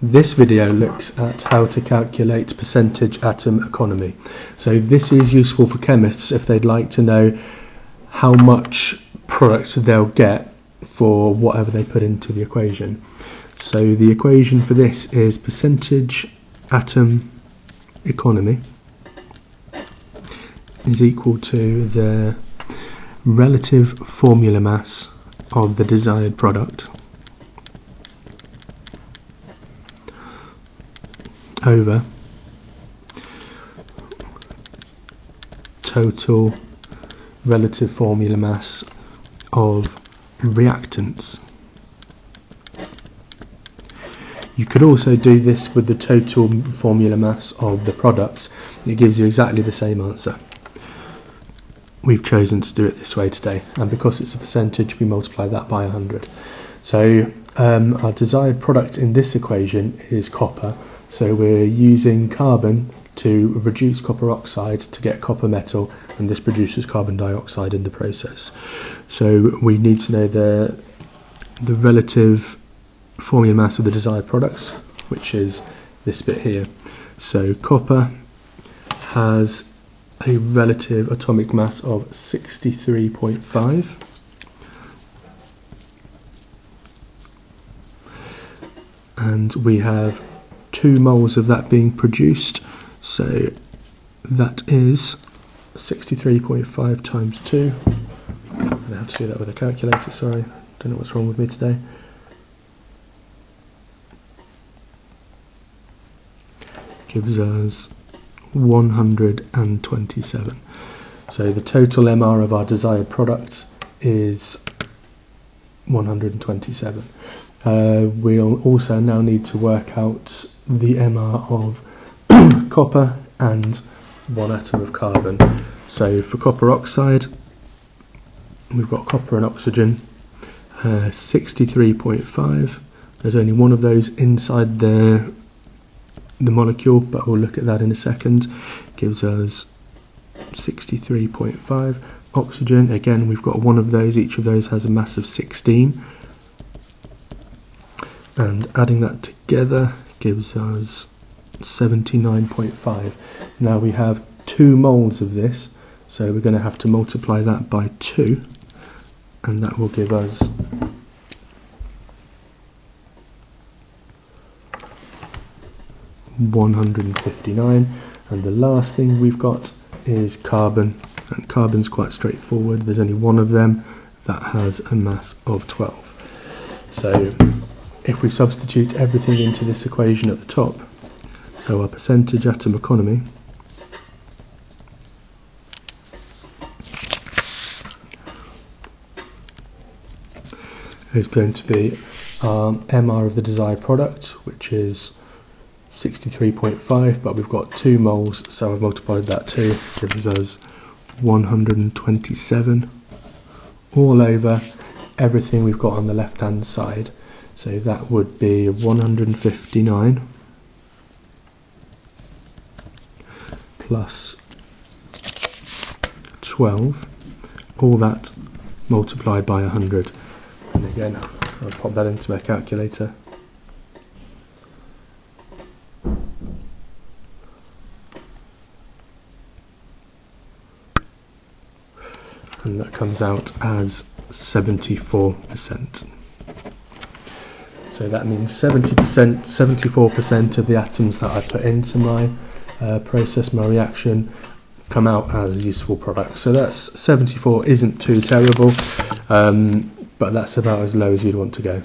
This video looks at how to calculate percentage atom economy. So this is useful for chemists if they'd like to know how much product they'll get for whatever they put into the equation. So the equation for this is percentage atom economy is equal to the relative formula mass of the desired product over total relative formula mass of reactants. You could also do this with the total formula mass of the products. It gives you exactly the same answer. We've chosen to do it this way today, and because it's a percentage, we multiply that by 100. So our desired product in this equation is copper, so we're using carbon to reduce copper oxide to get copper metal, and this produces carbon dioxide in the process. So we need to know the relative formula mass of the desired products, which is this bit here. So copper has a relative atomic mass of 63.5, and we have 2 moles of that being produced, so that is 63.5 times 2. I'm going to have to do that with a calculator, sorry, don't know what's wrong with me today. Gives us 127. So the total MR of our desired product is 127. We'll also now need to work out the MR of copper and 1 atom of carbon. So for copper oxide, we've got copper and oxygen, 63.5. There's only one of those inside the molecule, but we'll look at that in a second. Gives us 63.5. Oxygen, again, we've got one of those, each of those has a mass of 16, and adding that together gives us 79.5. Now we have 2 moles of this, so we're going to have to multiply that by 2, and that will give us 159. And the last thing we've got is carbon, and carbon's quite straightforward. There's only one of them that has a mass of 12. So if we substitute everything into this equation at the top, so our percentage atom economy is going to be MR of the desired product, which is 63.5, but we've got 2 moles, so I've multiplied that 2, gives us 127 all over everything we've got on the left hand side. So that would be 159 plus 12, all that multiplied by 100. And again, I'll pop that into my calculator. And that comes out as 74%. So that means 74% of the atoms that I put into my process, my reaction, come out as useful products. So that's 74 isn't too terrible, but that's about as low as you'd want to go.